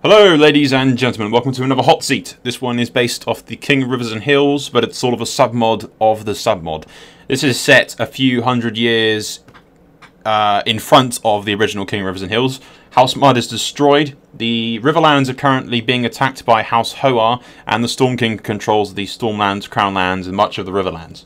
Hello ladies and gentlemen, welcome to another hot seat. This one is based off the King of Rivers and Hills, but it's sort of a submod of the submod. This is set a few hundred years in front of the original King of Rivers and Hills. House Mud is destroyed, the Riverlands are currently being attacked by House Hoar, and the Storm King controls the Stormlands, Crownlands, and much of the Riverlands.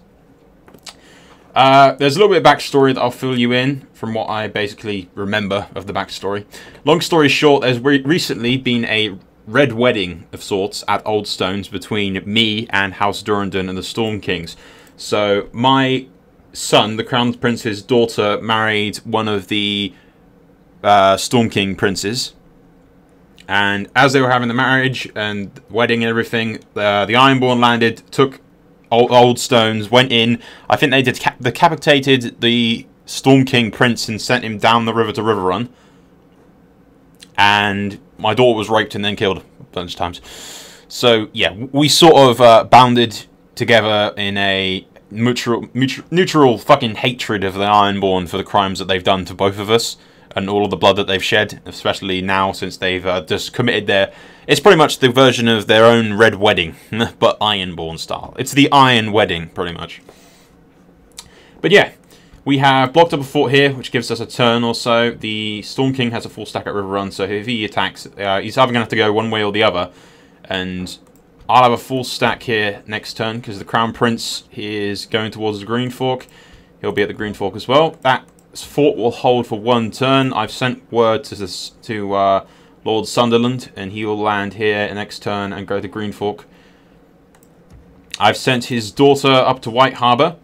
There's a little bit of backstory that I'll fill you in from what I basically remember of the backstory. Long story short, there's recently been a red wedding of sorts at Old Stones between me and House Durrandon and the Storm Kings. So my son, the Crown Prince's daughter, married one of the Storm King princes. And as they were having the marriage and wedding and everything, the Ironborn landed, took Old Stones, went in. I think they decapitated the Storm King Prince and sent him down the river to Riverrun. And my daughter was raped and then killed a bunch of times. So yeah, we sort of bounded together in a mutual fucking hatred of the Ironborn for the crimes that they've done to both of us and all of the blood that they've shed, especially now since they've just committed their... It's pretty much the version of their own Red Wedding, but Ironborn style. It's the Iron Wedding, pretty much. But yeah, we have blocked up a fort here, which gives us a turn or so. The Storm King has a full stack at Riverrun, so if he attacks, he's either going to have to go one way or the other. And I'll have a full stack here next turn, because the Crown Prince is going towards the Green Fork. He'll be at the Green Fork as well. That fort will hold for one turn. I've sent word to Lord Sunderland, and he will land here next turn and go to Green Fork. I've sent his daughter up to White Harbour,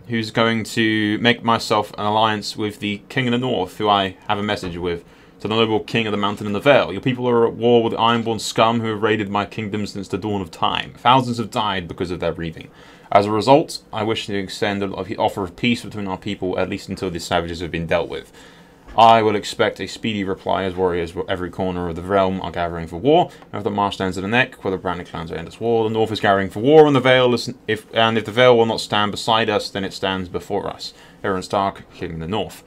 who's going to make myself an alliance with the King of the North, who I have a message with. To the noble King of the Mountain and the Vale. Your people are at war with the Ironborn scum who have raided my kingdom since the dawn of time. Thousands have died because of their breathing. As a result, I wish to extend an offer of peace between our people, at least until the savages have been dealt with. I will expect a speedy reply as warriors from every corner of the realm are gathering for war. And if the marsh stands at the neck, where the branded clans are end this war, the north is gathering for war, and the Vale is, if the Vale will not stand beside us, then it stands before us. Aaron Stark, King of the North.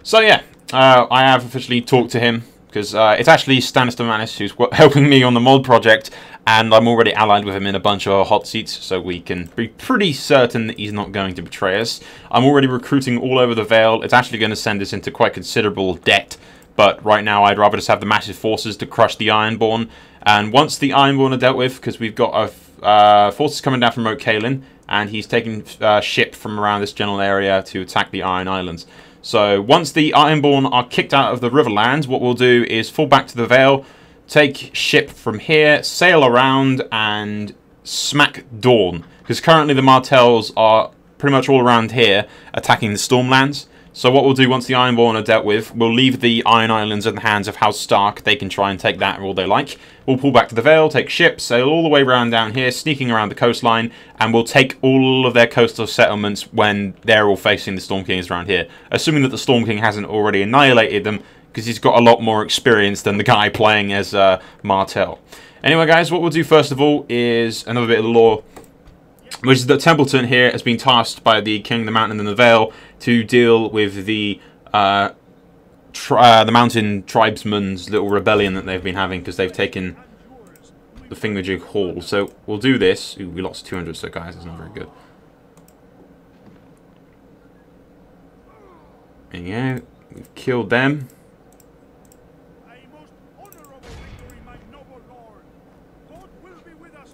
So yeah, I have officially talked to him, because it's actually Stannis Manis who's helping me on the mod project, and I'm already allied with him in a bunch of hot seats, so we can be pretty certain that he's not going to betray us. I'm already recruiting all over the Vale. It's actually going to send us into quite considerable debt, but right now I'd rather just have the massive forces to crush the Ironborn. And once the Ironborn are dealt with, because we've got forces coming down from Moat Cailin, and he's taking ship from around this general area to attack the Iron Islands. So once the Ironborn are kicked out of the Riverlands, what we'll do is fall back to the Vale, take ship from here, sail around, and smack Dawn. Because currently the Martells are pretty much all around here attacking the Stormlands. So what we'll do once the Ironborn are dealt with, we'll leave the Iron Islands in the hands of House Stark. They can try and take that all they like. We'll pull back to the Vale, take ship, sail all the way around down here, sneaking around the coastline, and we'll take all of their coastal settlements when they're all facing the Storm Kings around here. Assuming that the Storm King hasn't already annihilated them, because he's got a lot more experience than the guy playing as Martell. Anyway, guys, what we'll do first of all is another bit of the lore, which is that Templeton here has been tasked by the King of the Mountain and the Vale to deal with the Mountain Tribesmen's little rebellion that they've been having because they've taken the Thingamajig Hall. So we'll do this. Ooh, we lost 200, so guys, that's not very good. There you go. We've killed them.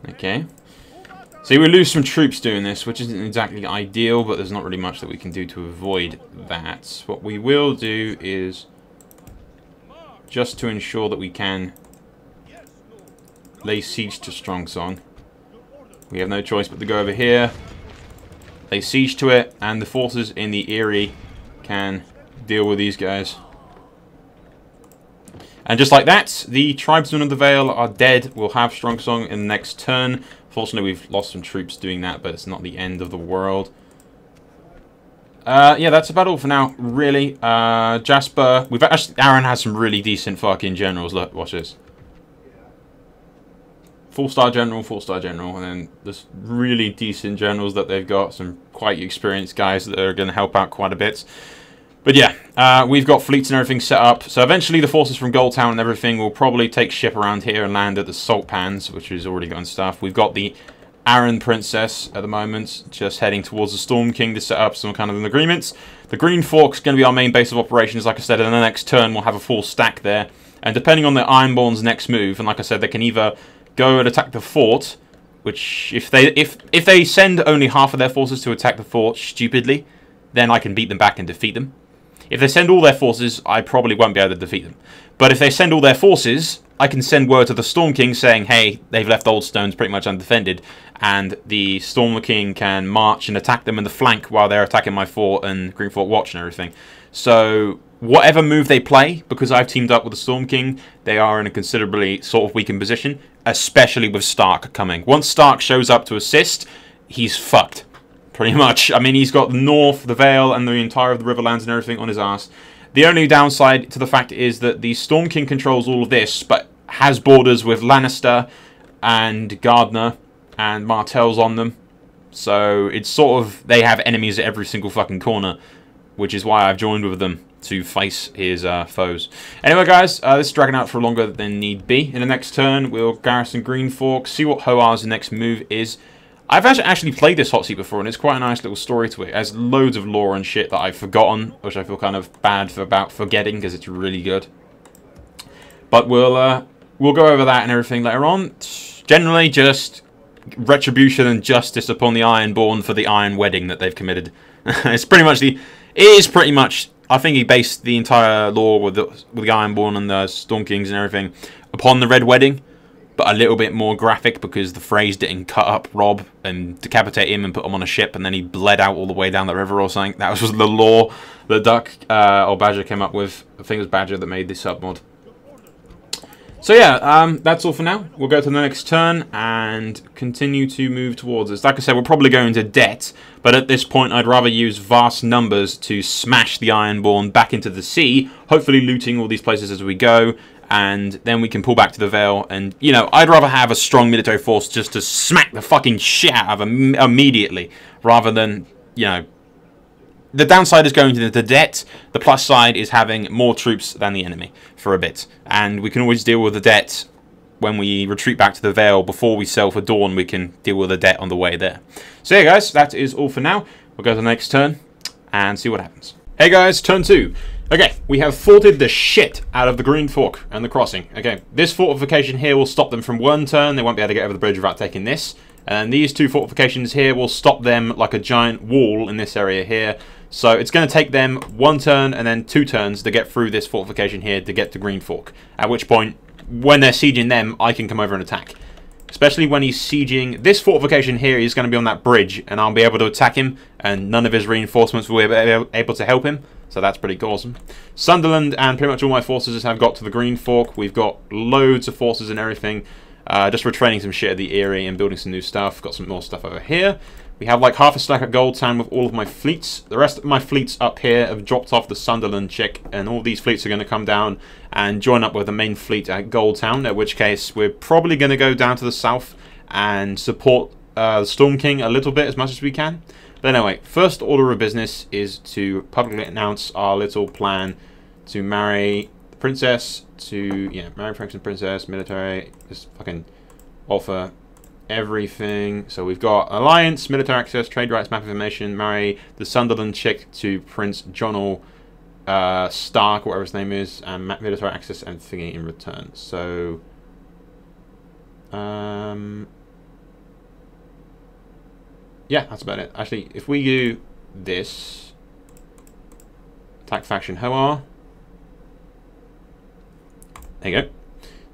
Okay. See, we lose some troops doing this, which isn't exactly ideal, but there's not really much that we can do to avoid that. What we will do is, just to ensure that we can lay siege to Strong Song, we have no choice but to go over here, lay siege to it, and the forces in the Eyrie can deal with these guys. And just like that, the tribesmen of the Vale are dead. We'll have Strong Song in the next turn. Fortunately, we've lost some troops doing that, but it's not the end of the world. Yeah, that's about all for now, really. Jasper, Aaron has some really decent fucking generals. Look, watch this. 4-star general, 4-star general, and then there's really decent generals that they've got. Some quite experienced guys that are going to help out quite a bit. But yeah, we've got fleets and everything set up. So eventually the forces from Goldtown and everything will probably take ship around here and land at the Salt Pans, which is already gotten stuff. We've got the Iron Princess at the moment, just heading towards the Storm King to set up some kind of an agreement. The Green Fork's going to be our main base of operations. Like I said, in the next turn we'll have a full stack there. And depending on the Ironborn's next move, and like I said, they can either go and attack the fort, which if they send only half of their forces to attack the fort stupidly, then I can beat them back and defeat them. If they send all their forces, I probably won't be able to defeat them. But if they send all their forces, I can send word to the Storm King saying, hey, they've left Old Stones pretty much undefended, and the Storm King can march and attack them in the flank while they're attacking my fort and Green Fort Watch and everything. So whatever move they play, because I've teamed up with the Storm King, they are in a considerably sort of weakened position, especially with Stark coming. Once Stark shows up to assist, he's fucked. Pretty much. I mean, he's got the North, the Vale, and the entire of the Riverlands and everything on his ass. The only downside to the fact is that the Storm King controls all of this, but has borders with Lannister and Gardner and Martells on them. So it's sort of, they have enemies at every single fucking corner, which is why I've joined with them to face his foes. Anyway, guys, this is dragging out for longer than need be. In the next turn, we'll garrison Green Fork, see what Hoar's next move is. I've actually played this hot seat before, and it's quite a nice little story to it. It has loads of lore and shit that I've forgotten, which I feel kind of bad about forgetting, because it's really good. But we'll go over that and everything later on. Generally, just retribution and justice upon the Ironborn for the Iron Wedding that they've committed. It's pretty much it is pretty much. I think he based the entire lore with the Ironborn and the Storm Kings and everything upon the Red Wedding, but a little bit more graphic because the Freys didn't cut up Robb and decapitate him and put him on a ship, and then he bled out all the way down the river or something. That was the lore that Duck or Badger came up with. I think it was Badger that made this sub-mod. So yeah, that's all for now. We'll go to the next turn and continue to move towards us. Like I said, we're probably going into debt, but at this point I'd rather use vast numbers to smash the Ironborn back into the sea, hopefully looting all these places as we go, and then we can pull back to the Vale. And, you know, I'd rather have a strong military force just to smack the fucking shit out of them immediately, rather than, you know... The downside is going to the debt. The plus side is having more troops than the enemy for a bit. And we can always deal with the debt when we retreat back to the Vale. Before we sail for Dawn, we can deal with the debt on the way there. So yeah, guys, that is all for now. We'll go to the next turn and see what happens. Hey guys, turn 2. Okay, we have forted the shit out of the Green Fork and the crossing. Okay, this fortification here will stop them from one turn. They won't be able to get over the bridge without taking this. And these two fortifications here will stop them like a giant wall in this area here. So it's going to take them one turn and then 2 turns to get through this fortification here to get to Green Fork. At which point, when they're sieging them, I can come over and attack. Especially when he's sieging this fortification here, he's going to be on that bridge, and I'll be able to attack him, and none of his reinforcements will be able to help him. So that's pretty awesome. Sunderland and pretty much all my forces have got to the Green Fork. We've got loads of forces and everything. Just retraining some shit at the Eyrie and building some new stuff. Got some more stuff over here. We have like half a stack at Goldtown with all of my fleets. The rest of my fleets up here have dropped off the Sunderland chick, and all these fleets are going to come down and join up with the main fleet at Goldtown, in which case we're probably going to go down to the south and support the Storm King a little bit as much as we can. But anyway, first order of business is to publicly announce our little plan to marry the princess, marry Prince and Princess, military, just fucking offer everything. So we've got alliance, military access, trade rights, map information, marry the Sunderland chick to Prince Jonal Stark, whatever his name is, and military access and thingy in return. So yeah, that's about it. Actually, if we do this, attack faction Hoar, there you go.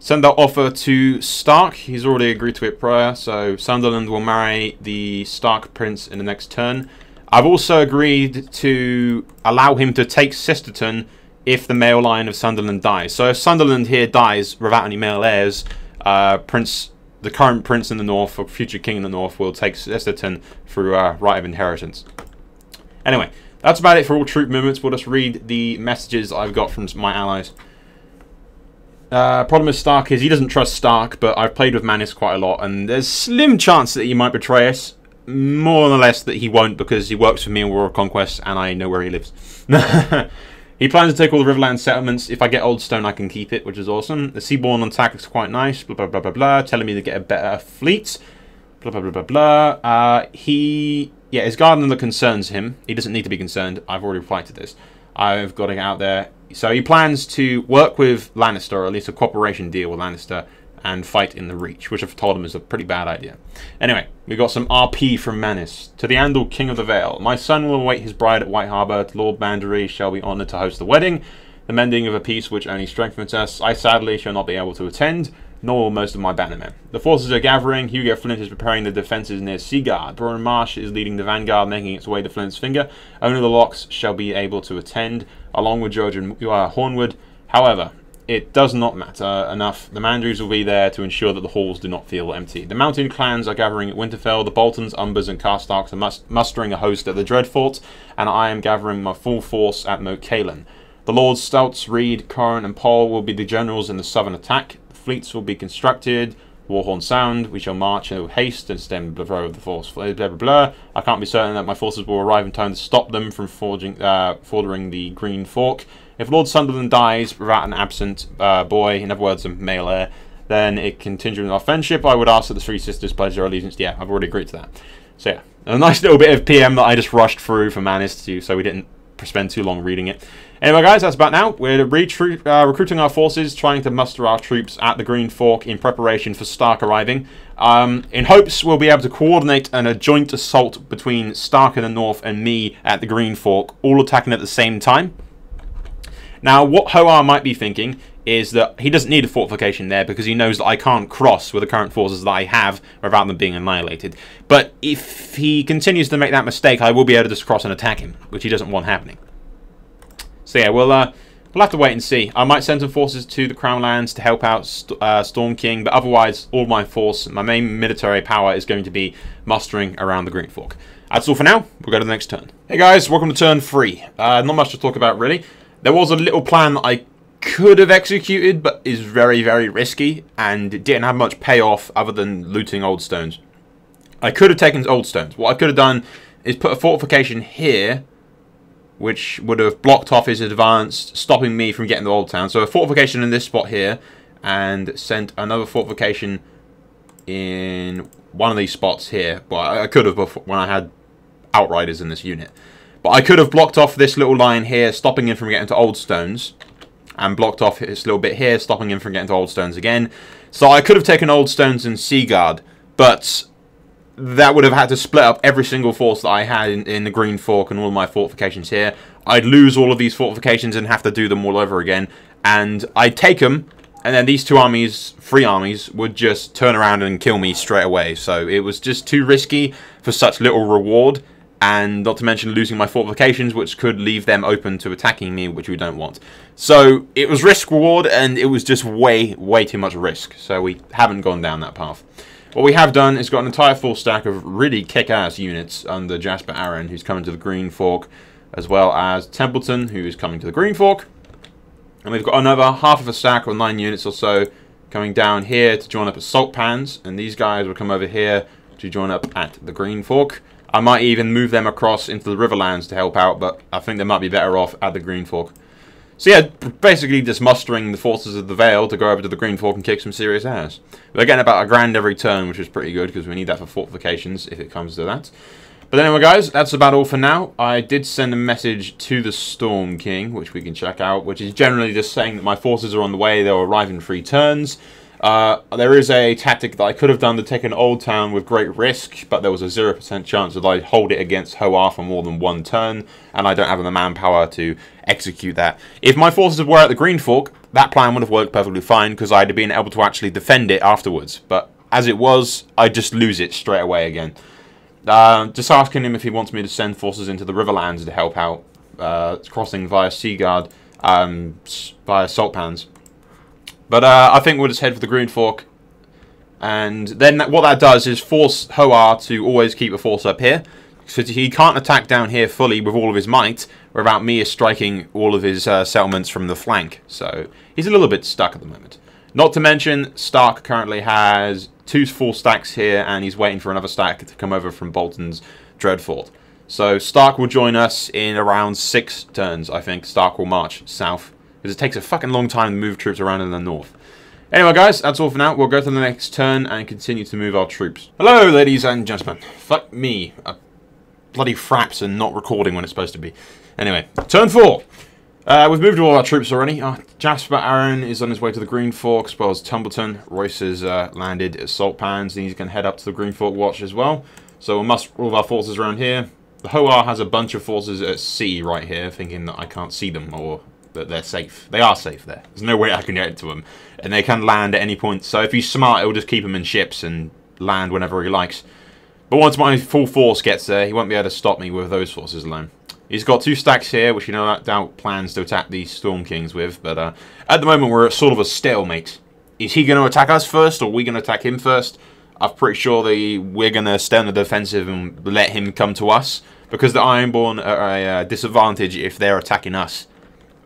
Send that offer to Stark. He's already agreed to it prior, so Sunderland will marry the Stark Prince in the next turn. I've also agreed to allow him to take Sisterton if the male line of Sunderland dies. So if Sunderland here dies without any male heirs, the current prince in the north, or future king in the north, will take Sisterton through right of inheritance. Anyway, that's about it for all troop movements. We'll just read the messages I've got from my allies. Problem with Stark is he doesn't trust Stark, but I've played with Manus quite a lot, and there's slim chance that he might betray us. more or less that he won't, because he works for me in War of Conquest and I know where he lives. He plans to take all the Riverland settlements. If I get Old Stone, I can keep it, which is awesome. The Seaborn attack looks quite nice. Blah, blah, blah, blah, blah. Telling me to get a better fleet. Blah, blah, blah, blah, blah. Yeah, his garden that concerns him. He doesn't need to be concerned. I've already replied to this. I've got to get out there. So he plans to work with Lannister, or at least a cooperation deal with Lannister, and fight in the Reach, which I've told him is a pretty bad idea. Anyway, we got some RP from Manus. To the Andal, King of the Vale. My son will await his bride at White Harbour. Lord Mandaree shall be honoured to host the wedding, the mending of a peace which only strengthens us. I sadly shall not be able to attend, nor will most of my bannermen. The forces are gathering. Hugo Flint is preparing the defences near Seaguard. Broran Marsh is leading the vanguard, making its way to Flint's Finger. Only the Locks shall be able to attend, along with George and Hornwood. However, it does not matter enough. The Mandaries will be there to ensure that the halls do not feel empty. The mountain clans are gathering at Winterfell. The Boltons, Umbers, and Carstarks are mustering a host at the Dreadfort, and I am gathering my full force at Moat Cailin. The Lords Stouts, Reed, Corran, and Paul will be the generals in the southern attack. The fleets will be constructed. Warhorn Sound, we shall march in haste and stem the flow of the force. Blah, blah, blah. I can't be certain that my forces will arrive in time to stop them from fordering the Green Fork. If Lord Sunderland dies without an absent boy, in other words, a male heir, then it continues our friendship. I would ask that the Three Sisters pledge their allegiance. Yeah, I've already agreed to that. So yeah, a nice little bit of PM that I just rushed through for Manus, so we didn't spend too long reading it. Anyway, guys, that's about now. We're recruiting our forces, trying to muster our troops at the Green Fork in preparation for Stark arriving. In hopes we'll be able to coordinate a joint assault between Stark in the north and me at the Green Fork, all attacking at the same time. Now, what Hoar might be thinking is that he doesn't need a fortification there because he knows that I can't cross with the current forces that I have without them being annihilated. But if he continues to make that mistake, I will be able to just cross and attack him, which he doesn't want happening. So yeah, we'll have to wait and see. I might send some forces to the Crown Lands to help out Storm King, but otherwise, all my force, my main military power is going to be mustering around the Green Fork. That's all for now. We'll go to the next turn. Hey guys, welcome to turn 3. Not much to talk about really. There was a little plan that I could have executed, but is very, very risky, and it didn't have much payoff other than looting old stones. I could have taken old stones. What I could have done is put a fortification here, which would have blocked off his advance, stopping me from getting to Old Town. So a fortification in this spot here, and sent another fortification in one of these spots here. Well, I could have before, when I had Outriders in this unit. But I could have blocked off this little line here, stopping him from getting to Old Stones. And blocked off this little bit here, stopping him from getting to Old Stones again. So I could have taken Old Stones and Seaguard, but that would have had to split up every single force that I had in the Green Fork and all my fortifications here. I'd lose all of these fortifications and have to do them all over again. And I'd take them, and then these three armies, would just turn around and kill me straight away. So it was just too risky for such little reward. And not to mention losing my fortifications, which could leave them open to attacking me, which we don't want. So it was risk-reward, and it was just way, way too much risk. So we haven't gone down that path. What we have done is got an entire full stack of really kick-ass units under Jasper Aaron, who's coming to the Green Fork, as well as Templeton, who is coming to the Green Fork. And we've got another half of a stack, or 9 units or so, coming down here to join up at Salt Pans. And these guys will come over here to join up at the Green Fork. I might even move them across into the Riverlands to help out, but I think they might be better off at the Green Fork. So yeah, basically just mustering the forces of the Vale to go over to the Green Fork and kick some serious ass. We're getting about $1,000 every turn, which is pretty good, because we need that for fortifications if it comes to that. But anyway guys, that's about all for now. I did send a message to the Storm King, which we can check out, which is generally just saying that my forces are on the way, they'll arrive in 3 turns. There is a tactic that I could have done to take an Old Town with great risk, but there was a 0% chance that I'd hold it against Hoar for more than 1 turn, and I don't have the manpower to execute that. If my forces were at the Green Fork, that plan would have worked perfectly fine, because I'd have been able to actually defend it afterwards. But as it was, I'd just lose it straight away again. Just asking him if he wants me to send forces into the Riverlands to help out, crossing via Seaguard, via Salt Pans. But I think we'll just head for the Green Fork. And then what that does is force Hoar to always keep a force up here. So he can't attack down here fully with all of his might without me striking all of his settlements from the flank. So he's a little bit stuck at the moment. Not to mention, Stark currently has 2 full stacks here, and he's waiting for another stack to come over from Bolton's Dreadfort. So Stark will join us in around 6 turns, I think. Stark will march south, because it takes a fucking long time to move troops around in the north. Anyway, guys, that's all for now. We'll go to the next turn and continue to move our troops. Hello, ladies and gentlemen. Fuck me. Bloody fraps and not recording when it's supposed to be. Anyway, turn 4. We've moved all our troops already. Jasper Aaron is on his way to the Green Fork, as well as Tumbleton. Royce has landed at Salt Pans, and he's going to head up to the Green Fork Watch as well. So we'll muster all of our forces around here. The Hoar has a bunch of forces at sea right here, thinking that I can't see them, or that they're safe. They are safe there. There's no way I can get to them. And they can land at any point. So if he's smart, he'll just keep them in ships and land whenever he likes. But once my full force gets there, he won't be able to stop me with those forces alone. He's got 2 stacks here, which he no doubt plans to attack these Storm Kings with. But at the moment, we're at sort of a stalemate. Is he going to attack us first, or are we going to attack him first? I'm pretty sure we're going to stay on the defensive and let him come to us. Because the Ironborn are at a disadvantage if they're attacking us.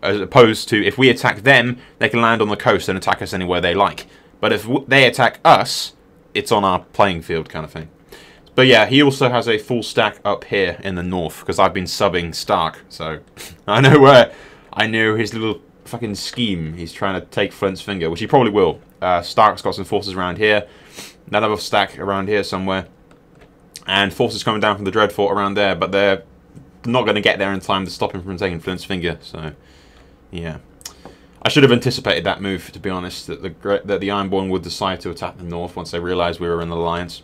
As opposed to, if we attack them, they can land on the coast and attack us anywhere they like. But if they attack us, it's on our playing field kind of thing. But yeah, he also has a full stack up here in the north, because I've been subbing Stark. So, I know his little fucking scheme. He's trying to take Flint's Finger, which he probably will. Stark's got some forces around here. Another stack around here somewhere. And forces coming down from the Dreadfort around there, but they're not going to get there in time to stop him from taking Flint's Finger, so... yeah. I should have anticipated that move, to be honest, that the Ironborn would decide to attack the north once they realised we were in the alliance.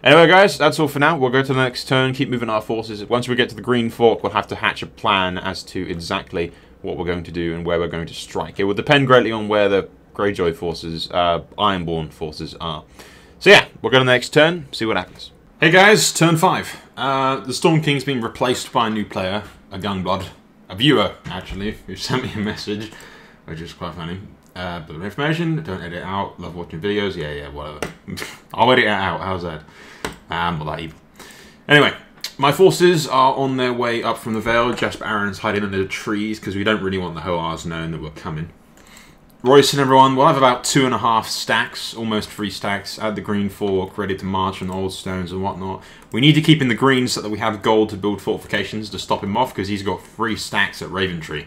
Anyway, guys, that's all for now. We'll go to the next turn, keep moving our forces. Once we get to the Green Fork, we'll have to hatch a plan as to exactly what we're going to do and where we're going to strike. It will depend greatly on where the Greyjoy forces, Ironborn forces are. So yeah, we'll go to the next turn, see what happens. Hey guys, turn 5. The Storm King's been replaced by a new player, a Youngblood. A viewer, actually, who sent me a message, which is quite funny. Bit of information, don't edit it out, love watching videos, yeah, whatever. I'll edit it out, how's that? I'm not that evil. Anyway, my forces are on their way up from the Vale. Jasper Aaron's hiding under the trees, because we don't really want the Hoars knowing that we're coming. Royce and everyone, we'll have about 2.5 stacks, almost 3 stacks, at the Green Fork, ready to march on old stones and whatnot. We need to keep in the green so that we have gold to build fortifications to stop him off, because he's got 3 stacks at Raventree,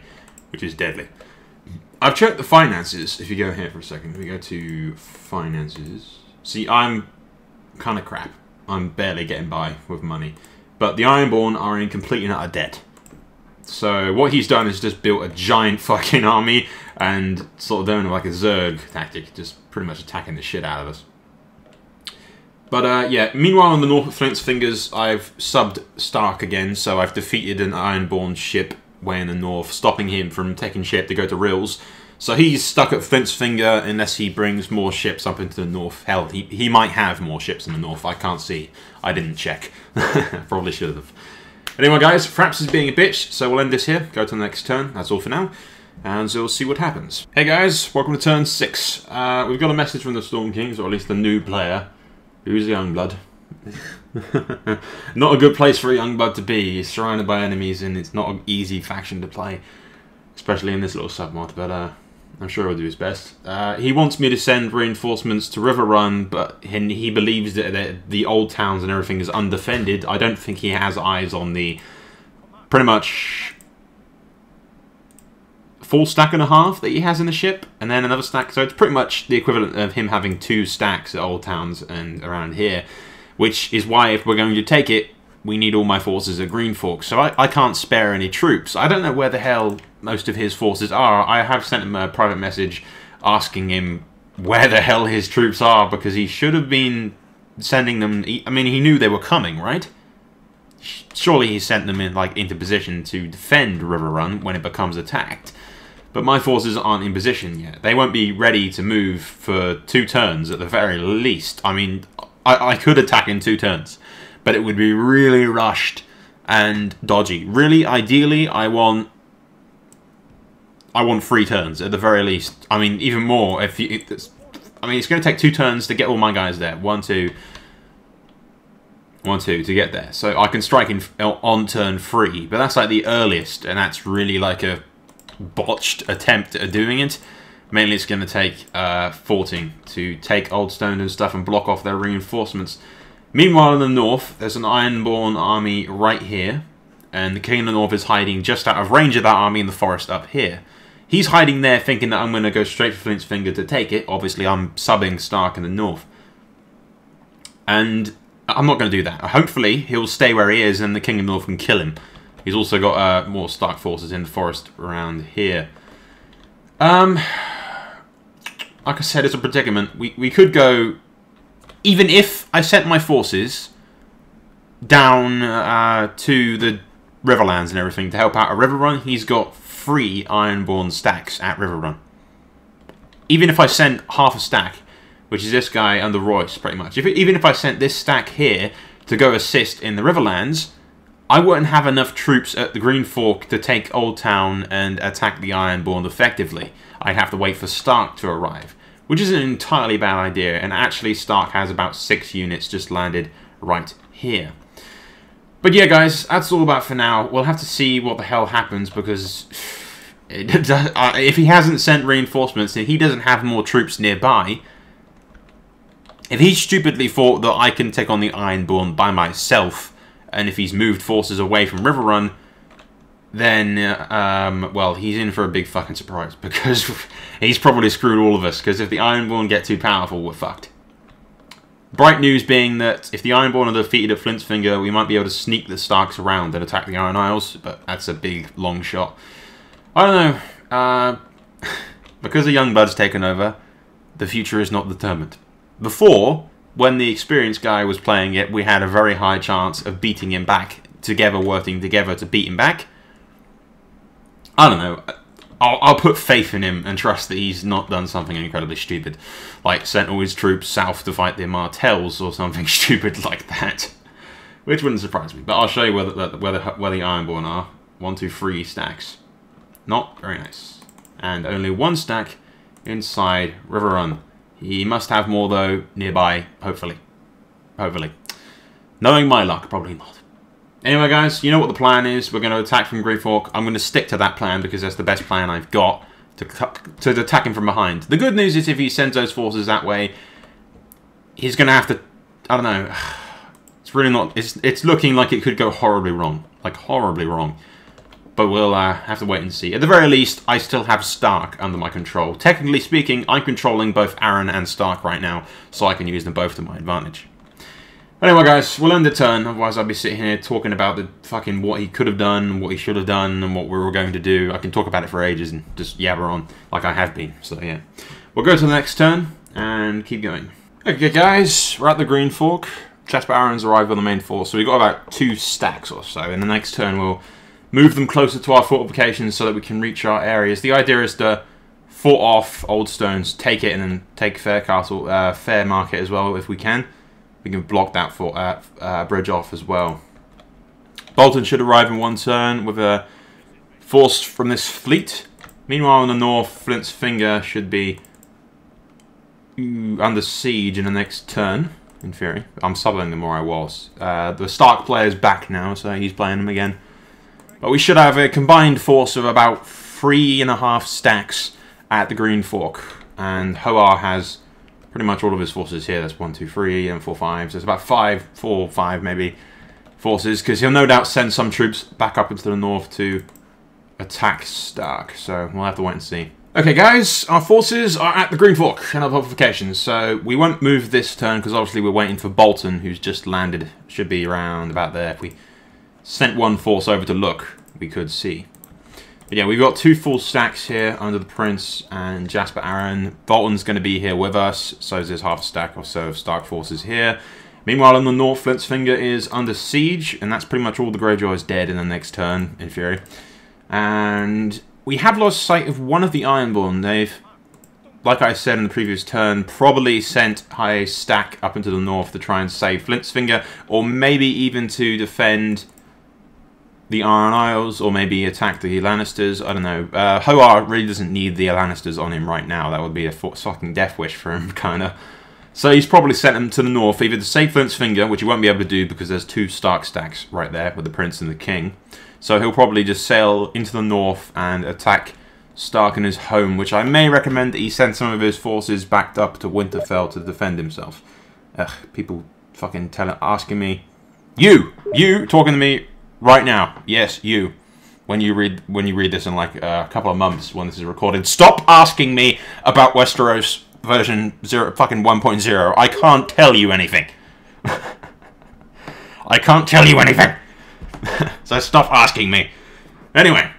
which is deadly. I've checked the finances. If you go here for a second, we go to finances. See, I'm kind of crap. I'm barely getting by with money. But the Ironborn are in complete and utter debt. So what he's done is just built a giant fucking army and sort of doing like a Zerg tactic, just pretty much attacking the shit out of us. But yeah, meanwhile on the north of Flint's Fingers, I've subbed Stark again, so I've defeated an Ironborn ship way in the north, stopping him from taking ship to go to Rills. So he's stuck at Flint's Finger unless he brings more ships up into the north. Hell, he might have more ships in the north, I can't see. I didn't check. Probably should have. Anyway guys, Fraps is being a bitch, so we'll end this here, go to the next turn, that's all for now, and so we'll see what happens. Hey guys, welcome to turn 6. We've got a message from the Storm Kings, or at least the new player, who's a Youngblood. Not a good place for a Youngblood to be. He's surrounded by enemies and it's not an easy faction to play, especially in this little submod, but I'm sure he'll do his best. He wants me to send reinforcements to River Run, but he believes that the old towns and everything is undefended. I don't think he has eyes on the pretty much full stack and a half that he has in the ship, and then another stack. So it's pretty much the equivalent of him having 2 stacks at old towns and around here, which is why if we're going to take it, we need all my forces at Green Fork. So I can't spare any troops. I don't know where the hell most of his forces are. I have sent him a private message asking him where the hell his troops are, because he should have been sending them. I mean, he knew they were coming, right? Surely he sent them in into position to defend River Run when it becomes attacked. But my forces aren't in position yet. They won't be ready to move for 2 turns at the very least. I mean, I could attack in 2 turns, but it would be really rushed and dodgy. Really, ideally, I want 3 turns at the very least. I mean, even more. I mean, it's going to take 2 turns to get all my guys there. 1, 2, 1, 2 to get there. So I can strike on turn 3, but that's like the earliest, and that's really like a botched attempt at doing it. Mainly it's going to take forting to take Old Stone and stuff and block off their reinforcements. Meanwhile in the north, there's an Ironborn army right here. And the King of the North is hiding just out of range of that army in the forest up here. He's hiding there thinking that I'm going to go straight for Flint's Finger to take it. Obviously I'm subbing Stark in the north. And I'm not going to do that. Hopefully he'll stay where he is and the King of the North can kill him. He's also got more Stark forces in the forest around here. Like I said, it's a predicament. We could go... Even if I sent my forces down to the Riverlands and everything to help out a River Run, he's got 3 Ironborn stacks at River Run. Even if I sent half a stack, which is this guy under Royce, pretty much. Even if I sent this stack here to go assist in the Riverlands, I wouldn't have enough troops at the Green Fork to take Old Town and attack the Ironborn effectively. I'd have to wait for Stark to arrive, which is an entirely bad idea, and actually Stark has about 6 units just landed right here. But yeah, guys, that's all about for now. We'll have to see what the hell happens, because if he hasn't sent reinforcements and he doesn't have more troops nearby, if he stupidly thought that I can take on the Ironborn by myself, and if he's moved forces away from River Run, then, well, he's in for a big fucking surprise, because he's probably screwed all of us, because if the Ironborn get too powerful, we're fucked. Bright news being that if the Ironborn are defeated at Flint's Finger, we might be able to sneak the Starks around and attack the Iron Isles, but that's a big, long shot. I don't know, because the young bud's taken over, the future is not determined. Before, when the experienced guy was playing it, we had a very high chance of beating him back, together, working together to beat him back. I don't know. I'll put faith in him and trust that he's not done something incredibly stupid, like sent all his troops south to fight the Martells or something stupid like that, which wouldn't surprise me. But I'll show you where the Ironborn are. 1, 2, 3 stacks. Not very nice. And only 1 stack inside River Run. He must have more though nearby, hopefully. Hopefully. Knowing my luck, probably not. Anyway, guys, you know what the plan is. We're going to attack from Grey Fork. I'm going to stick to that plan because that's the best plan I've got to attack him from behind. The good news is if he sends those forces that way, he's going to have to... I don't know. It's really not... It's looking like it could go horribly wrong. Like, horribly wrong. But we'll have to wait and see. At the very least, I still have Stark under my control. Technically speaking, I'm controlling both Aaron and Stark right now, so I can use them both to my advantage. Anyway, guys, we'll end the turn, otherwise I'll be sitting here talking about the fucking what he could have done, what he should have done, and what we were going to do. I can talk about it for ages and just yabber on like I have been, so yeah. We'll go to the next turn and keep going. Okay, guys, we're at the Green Fork. Jasper Aaron's arrived on the main force, so we've got about 2 stacks or so. In the next turn, we'll move them closer to our fortifications so that we can reach our areas. The idea is to fort off Old Stones, take it, and then take Fair Market as well if we can. We can block that bridge off as well. Bolton should arrive in 1 turn with a force from this fleet. Meanwhile, in the north, Flint's Finger should be under siege in the next turn, in theory. I'm subbing them where I was. The Stark player's back now, so he's playing them again. But we should have a combined force of about 3.5 stacks at the Green Fork. And Hoar has pretty much all of his forces here. That's 1, 2, 3, and 4, 5. So it's about 4, 5 maybe forces, because he'll no doubt send some troops back up into the north to attack Stark. So we'll have to wait and see. Okay, guys, our forces are at the Green Fork and our fortifications. So we won't move this turn because obviously we're waiting for Bolton, who's just landed. Should be around about there. If we sent 1 force over to look, we could see. But yeah, we've got 2 full stacks here under the Prince and Jasper Aaron. Bolton's going to be here with us, so there's half a stack or so of Stark forces here. Meanwhile, in the north, Flint's Finger is under siege, and that's pretty much all the Greyjoys dead in the next turn, in theory. And we have lost sight of one of the Ironborn. They've, like I said in the previous turn, probably sent a stack up into the north to try and save Flint's Finger, or maybe even to defend the Iron Isles, or maybe attack the Lannisters. I don't know. Hoar really doesn't need the Lannisters on him right now. That would be a fucking death wish for him, kind of. So he's probably sent them to the north, either to save Flint's Finger, which he won't be able to do because there's 2 Stark stacks right there with the Prince and the King. So he'll probably just sail into the north and attack Stark in his home, which I may recommend that he send some of his forces back up to Winterfell to defend himself. Ugh, people fucking asking me, you talking to me right now? Yes, you. When you read this in like a couple of months when this is recorded, stop asking me about Westeros version 1.0. I can't tell you anything. I can't tell you anything. So stop asking me. Anyway,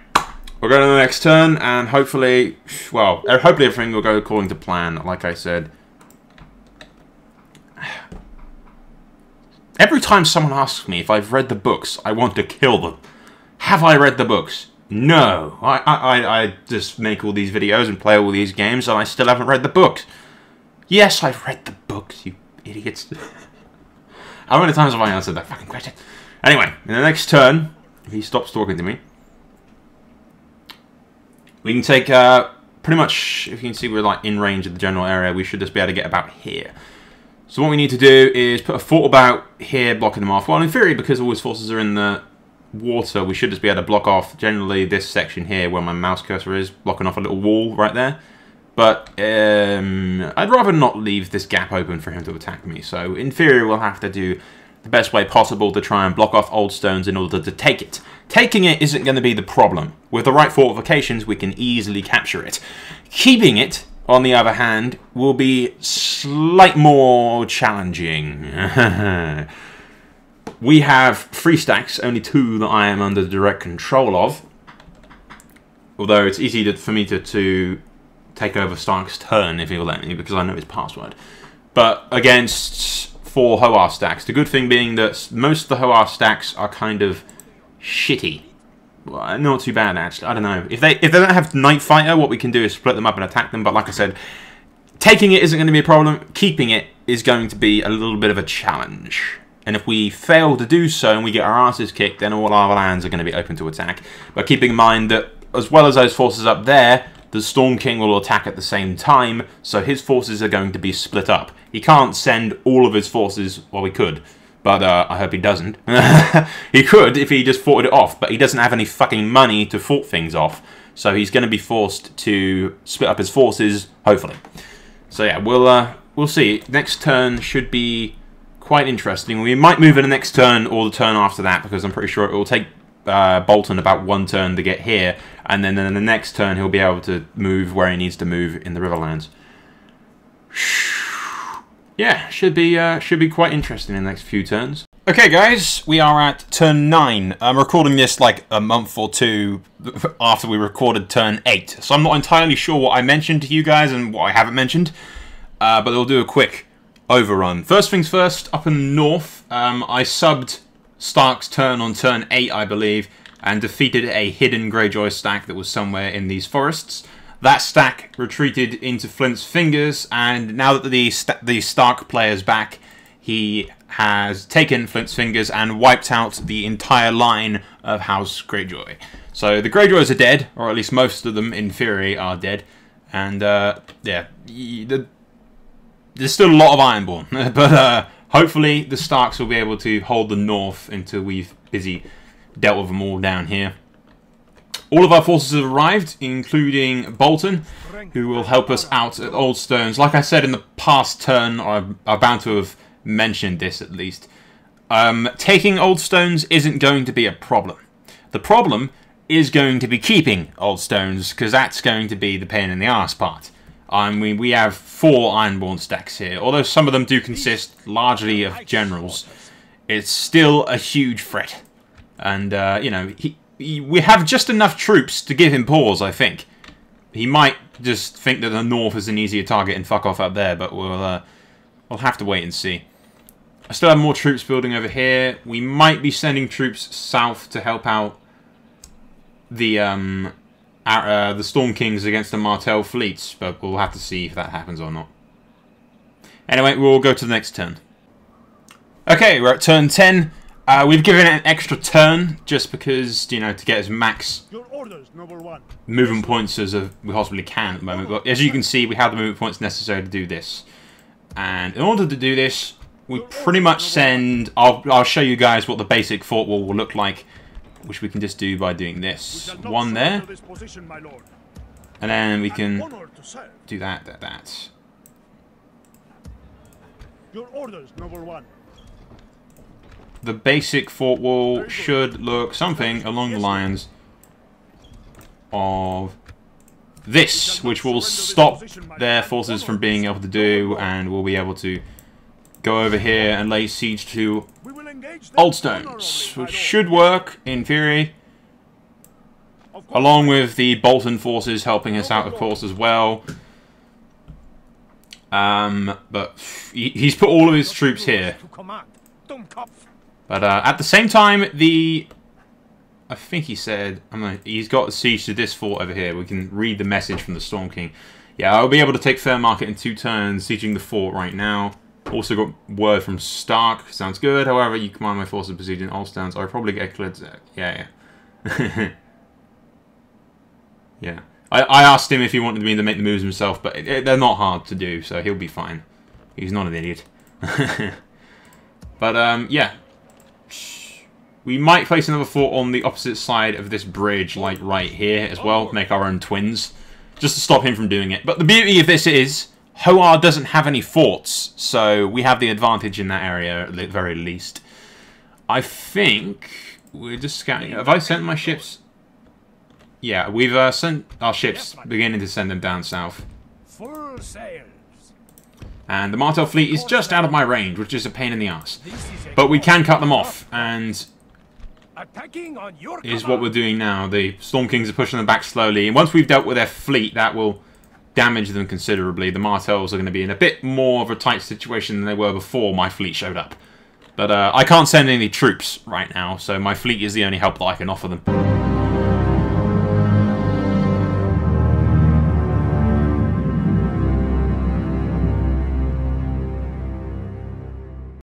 we'll go to the next turn, and hopefully, well, hopefully everything will go according to plan, like I said. Every time someone asks me if I've read the books, I want to kill them. Have I read the books? No. I just make all these videos and play all these games, and I still haven't read the books. Yes, I've read the books, you idiots. How many times have I answered that fucking question? Anyway, in the next turn, if he stops talking to me, we can take, pretty much, if you can see we're like in range of the general area, we should just be able to get about here. So what we need to do is put a fort about here, blocking them off. Well, in theory, because all his forces are in the water, we should just be able to block off generally this section here where my mouse cursor is, blocking off a little wall right there. But I'd rather not leave this gap open for him to attack me. So in theory, we'll have to do the best way possible to try and block off old stones in order to take it. Taking it isn't going to be the problem. With the right fortifications, we can easily capture it. Keeping it, on the other hand, will be slightly more challenging. We have 3 stacks, only 2 that I am under direct control of. Although it's easy for me to take over Stark's turn if he'll let me, because I know his password. But against 4 Hoar stacks, the good thing being that most of the Hoar stacks are kind of shitty. Well, not too bad actually. I don't know. If they don't have Night Fighter, what we can do is split them up and attack them. But like I said, taking it isn't going to be a problem. Keeping it is going to be a little bit of a challenge. And if we fail to do so and we get our asses kicked, then all our lands are going to be open to attack. But keeping in mind that as well as those forces up there, the Storm King will attack at the same time, so his forces are going to be split up. He can't send all of his forces, well, he could, but I hope he doesn't. He could if he just fought it off, but he doesn't have any fucking money to fort things off, so he's going to be forced to split up his forces, hopefully. So yeah, we'll see. Next turn should be quite interesting. We might move in the next turn or the turn after that, because I'm pretty sure it will take Bolton about 1 turn to get here, and then in the next turn he'll be able to move where he needs to move in the Riverlands. Yeah, should be quite interesting in the next few turns. Okay guys, we are at turn 9. I'm recording this like a month or 2 after we recorded turn 8, so I'm not entirely sure what I mentioned to you guys and what I haven't mentioned, but we'll do a quick overrun. First things first, up in the north, I subbed Stark's turn on turn 8, I believe, and defeated a hidden Greyjoy stack that was somewhere in these forests. That stack retreated into Flint's Fingers, and now that the Stark player's back, he has taken Flint's Fingers and wiped out the entire line of House Greyjoy. So the Greyjoys are dead, or at least most of them in theory are dead, and yeah, there's still a lot of Ironborn, but hopefully the Starks will be able to hold the north until we've busy dealt with them all down here. All of our forces have arrived, including Bolton, who will help us out at Old Stones. Like I said in the past turn, or I'm bound to have mentioned this at least, taking Old Stones isn't going to be a problem. The problem is going to be keeping Old Stones, because that's going to be the pain in the arse part. I mean, we have 4 Ironborn stacks here. Although some of them do consist largely of generals, it's still a huge threat. And, you know, we have just enough troops to give him pause, I think. He might just think that the north is an easier target and fuck off up there, but we'll have to wait and see. I still have more troops building over here. We might be sending troops south to help out the Storm Kings against the Martell fleets, but we'll have to see if that happens or not. Anyway, we'll go to the next turn. Okay, we're at turn 10. We've given it an extra turn just because, you know, to get as max movement points as we possibly can at the moment. But as you can see, we have the movement points necessary to do this. And in order to do this, we pretty much send... I'll show you guys what the basic fort wall will look like, which we can just do by doing this. 1 there. And then we can do that. Your orders, number 1. The basic fort wall should look something along the lines of this, which will stop their forces from being able to do, and we'll be able to go over here and lay siege to Old Stones, which should work in theory, along with the Bolton forces helping us out, of course, as well. But he's put all of his troops here. But at the same time, I think he said he's got a siege to this fort over here. We can read the message from the Storm King. Yeah, I'll be able to take Fair Market in 2 turns, sieging the fort right now. Also got word from Stark. Sounds good. However, you command my forces besieging Olstones. I'll probably get cleared. Yeah. Yeah. I asked him if he wanted me to make the moves himself, but they're not hard to do, so he'll be fine. He's not an idiot. But, yeah. We might place another fort on the opposite side of this bridge, like right here as well. Make our own twins. Just to stop him from doing it. But the beauty of this is, Hoar doesn't have any forts, so we have the advantage in that area, at the very least. I think we're just scouting. Have I sent my ships? Yeah, we've sent our ships, beginning to send them down south. Full sails. And the Martel fleet is just out of my range, which is a pain in the ass. But we can cut them off, and is what we're doing now. The Storm Kings are pushing them back slowly, and once we've dealt with their fleet, that will damage them considerably. The Martels are going to be in a bit more of a tight situation than they were before my fleet showed up. But I can't send any troops right now, so my fleet is the only help that I can offer them.